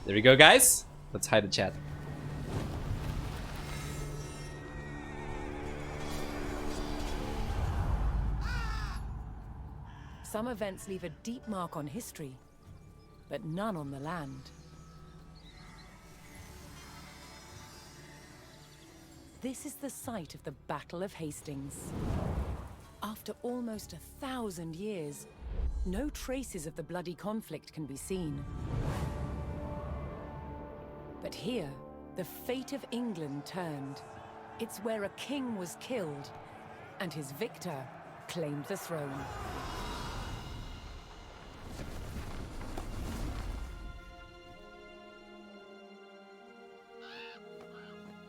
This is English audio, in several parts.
There we go, guys. Let's hide the chat. Some events leave a deep mark on history, but none on the land. This is the site of the Battle of Hastings. After almost 1,000 years, no traces of the bloody conflict can be seen. But here, the fate of England turned. It's where a king was killed, and his victor claimed the throne.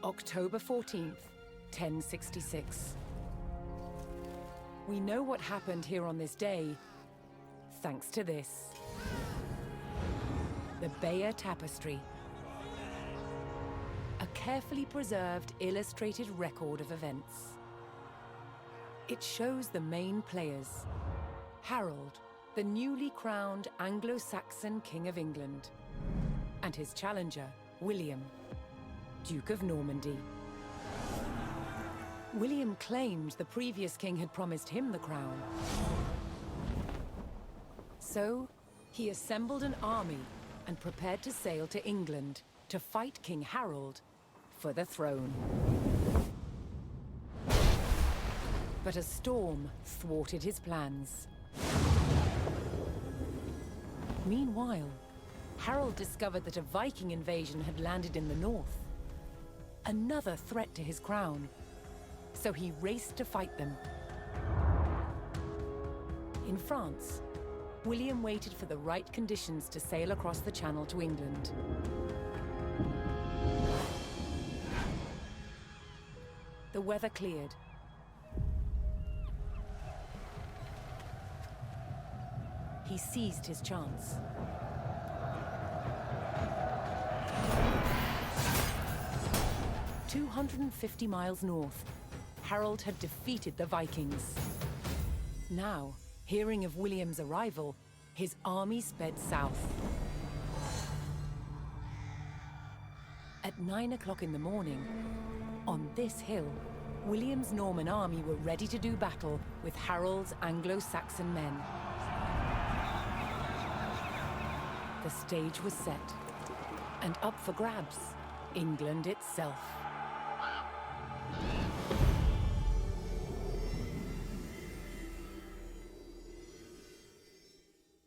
October 14th, 1066. We know what happened here on this day, thanks to this. The Bayeux Tapestry. A carefully preserved, illustrated record of events. It shows the main players. Harold, the newly crowned Anglo-Saxon King of England, and his challenger, William, Duke of Normandy. William claimed the previous king had promised him the crown. So, he assembled an army and prepared to sail to England to fight King Harold for the throne. But a storm thwarted his plans. Meanwhile, Harold discovered that a Viking invasion had landed in the north. Another threat to his crown. So he raced to fight them. In France, William waited for the right conditions to sail across the Channel to England. The weather cleared. He seized his chance. 250 miles north, Harold had defeated the Vikings. Now, hearing of William's arrival, his army sped south. At 9 o'clock in the morning, on this hill, William's Norman army were ready to do battle with Harold's Anglo-Saxon men. The stage was set, and up for grabs, England itself.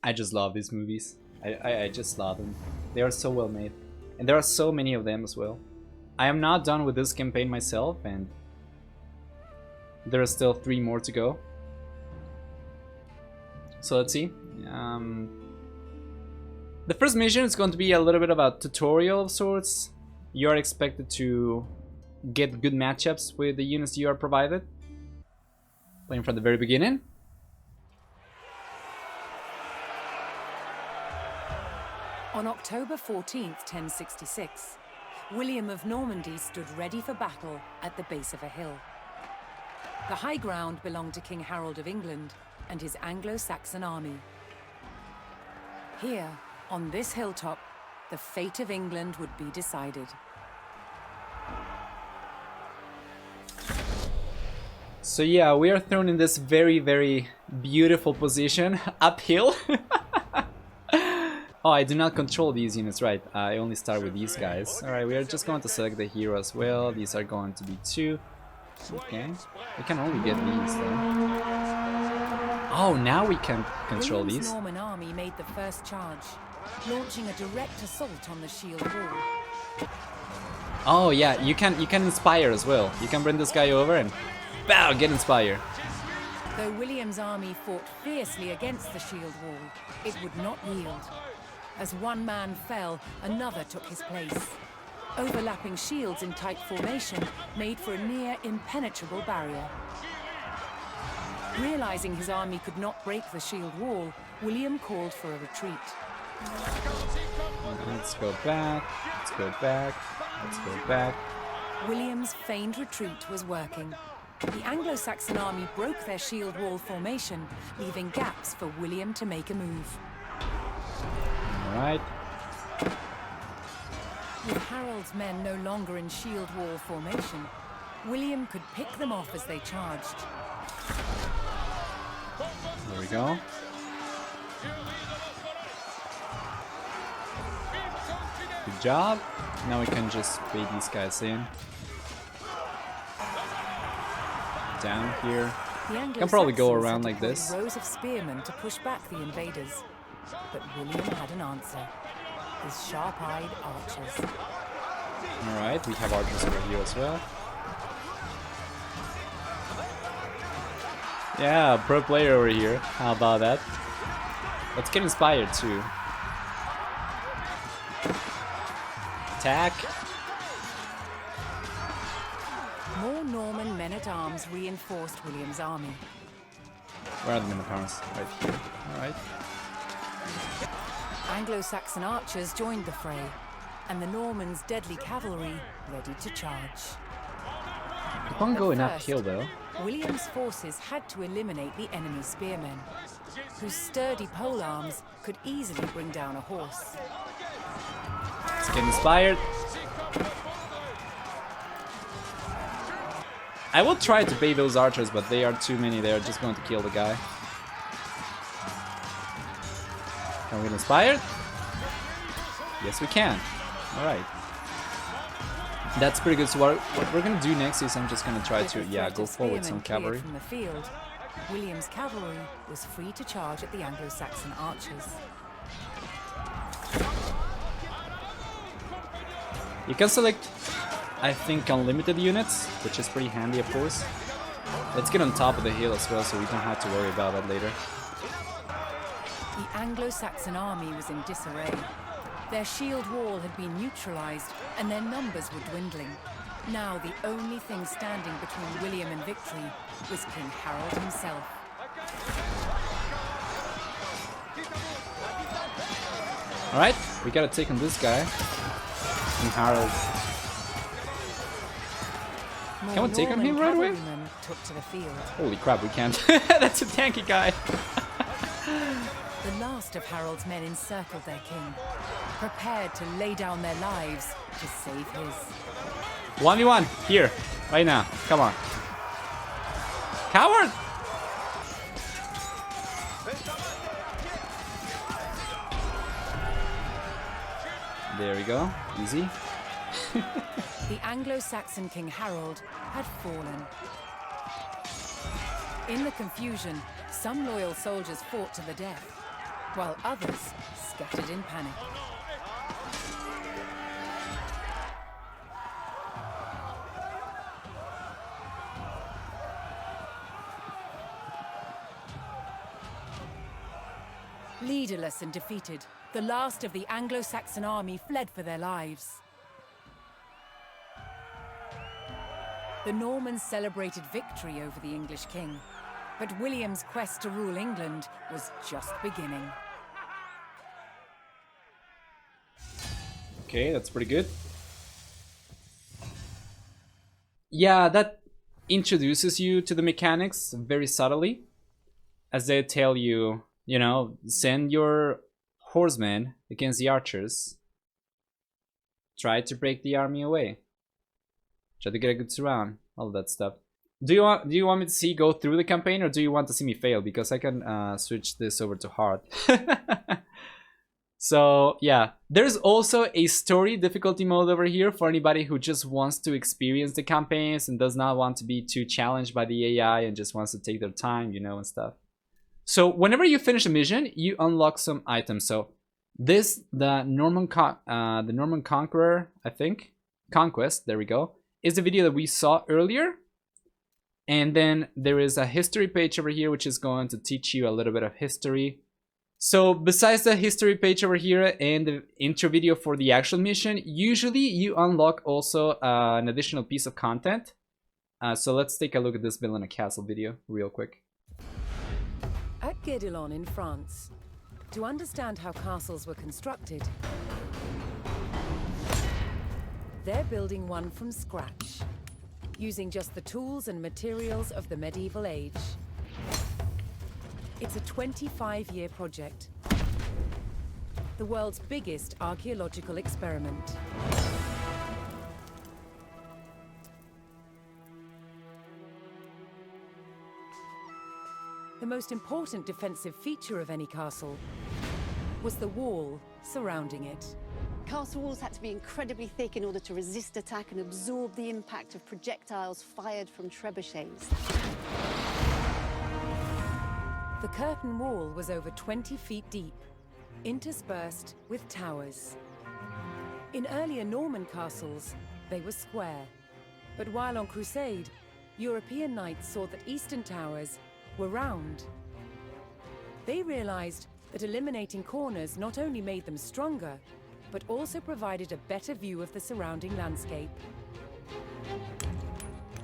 I just love these movies. I just love them. They are so well made. And there are so many of them as well. I am not done with this campaign myself, and there are still 3 more to go. So let's see. The first mission is going to be a little bit of a tutorial of sorts. You are expected to get good matchups with the units you are provided. Playing from the very beginning. On October 14th, 1066, William of Normandy stood ready for battle at the base of a hill. The high ground belonged to King Harold of England and his Anglo-Saxon army. Here, on this hilltop, the fate of England would be decided. So yeah, we are thrown in this very, very beautiful position, uphill. Oh, I do not control these units, right? I only start with these guys. Alright, we are just going to select the hero as well. These are going to be 2. Okay. We can only get these though. Oh, now we can control William's these. Norman army made the first charge, launching a direct assault on the shield wall. Oh yeah, you can inspire as well. You can bring this guy over and bow, get inspired. Though William's army fought fiercely against the shield wall, it would not yield. As one man fell, another took his place. Overlapping shields in tight formation made for a near impenetrable barrier. Realizing his army could not break the shield wall, William called for a retreat. Let's go back, let's go back, let's go back. William's feigned retreat was working. The Anglo-Saxon army broke their shield wall formation, leaving gaps for William to make a move. Alright. With Harold's men no longer in shield wall formation, William could pick them off as they charged. There we go. Good job. Now we can just bait these guys in. Down here. Can probably go around like this. Rows of spearmen to push back the invaders, but William had an answer. His sharp-eyed archers. All right, we have archers over here as well. Yeah, pro player over here. How about that? Let's get inspired too. Attack. More Norman men-at-arms reinforced William's army. Where are the men-at-arms? Right here. Alright. Anglo-Saxon archers joined the fray, and the Normans' deadly cavalry ready to charge. Keep on going uphill though. William's forces had to eliminate the enemy spearmen, whose sturdy polearms could easily bring down a horse. Let's get inspired. I will try to bait those archers, but they are too many. They are just going to kill the guy. Can we get inspired? Yes, we can. Alright. That's pretty good. So what we're gonna do next is I'm just gonna try to, go forward some cavalry. From the field, William's cavalry was free to charge at the Anglo-Saxon archers. You can select, I think, unlimited units, which is pretty handy, of course. Let's get on top of the hill as well, so we don't have to worry about that later. The Anglo-Saxon army was in disarray. Their shield wall had been neutralized, and their numbers were dwindling. Now the only thing standing between William and victory was King Harold himself. Alright, we gotta take on this guy. King Harold. Can we take on him right away? Took to the field. Holy crap, we can't. That's a tanky guy. The last of Harold's men encircled their king, prepared to lay down their lives to save his. 1v1, here, right now. Come on. Coward! There we go. Easy. The Anglo-Saxon King Harold had fallen. In the confusion, some loyal soldiers fought to the death, while others scattered in panic. Leaderless and defeated, the last of the Anglo-Saxon army fled for their lives. The Normans celebrated victory over the English king, but William's quest to rule England was just beginning. Okay, that's pretty good. Yeah, that introduces you to the mechanics very subtly, as they tell you, you know, send your horsemen against the archers. Try to break the army away. Try to get a good surround, all that stuff. Do you want me to see go through the campaign, or do you want to see me fail? Because I can switch this over to hard. So yeah, there's also a story difficulty mode over here for anybody who just wants to experience the campaigns and does not want to be too challenged by the AI and just wants to take their time, you know, and stuff. So whenever you finish a mission, you unlock some items. So this, the Norman Conqueror, I think, Conquest, there we go, is the video that we saw earlier. And then there is a history page over here, which is going to teach you a little bit of history. So besides the history page over here and the intro video for the actual mission, usually you unlock also an additional piece of content. So let's take a look at this Building a Castle video real quick. At Guédelon in France, to understand how castles were constructed, they're building one from scratch, using just the tools and materials of the medieval age. It's a 25-year project, the world's biggest archaeological experiment. most important defensive feature of any castle was the wall surrounding it. Castle walls had to be incredibly thick in order to resist attack and absorb the impact of projectiles fired from trebuchets. The curtain wall was over 20 feet deep, interspersed with towers. In earlier Norman castles, they were square. But while on crusade, European knights saw that eastern towers were round. They realized that eliminating corners not only made them stronger, but also provided a better view of the surrounding landscape.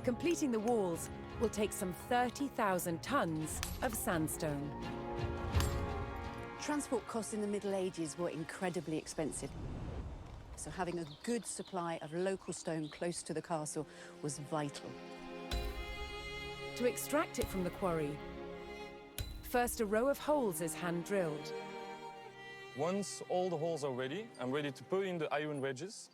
Completing the walls will take some 30,000 tons of sandstone. Transport costs in the Middle Ages were incredibly expensive. So having a good supply of local stone close to the castle was vital. To extract it from the quarry, first a row of holes is hand-drilled. Once all the holes are ready, I'm ready to put in the iron wedges,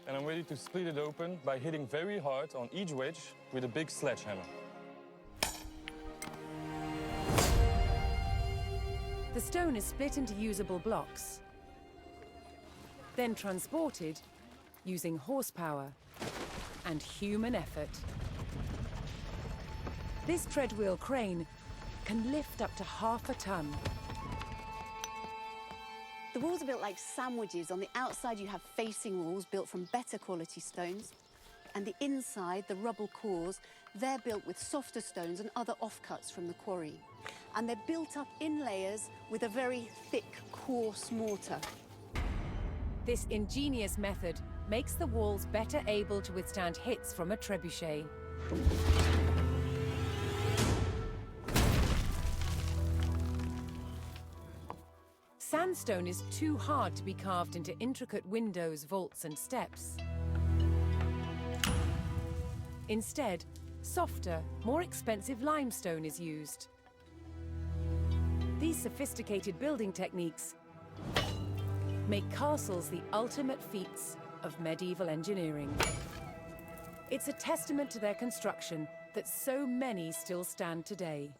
and I'm ready to split it open by hitting very hard on each wedge with a big sledgehammer. The stone is split into usable blocks, then transported using horsepower and human effort. This treadwheel crane can lift up to half a ton. The walls are built like sandwiches. On the outside, you have facing walls built from better quality stones. And the inside, the rubble cores, they're built with softer stones and other offcuts from the quarry. And they're built up in layers with a very thick, coarse mortar. This ingenious method makes the walls better able to withstand hits from a trebuchet. Sandstone is too hard to be carved into intricate windows, vaults, and steps. Instead, softer, more expensive limestone is used. These sophisticated building techniques make castles the ultimate feats of medieval engineering. It's a testament to their construction that so many still stand today.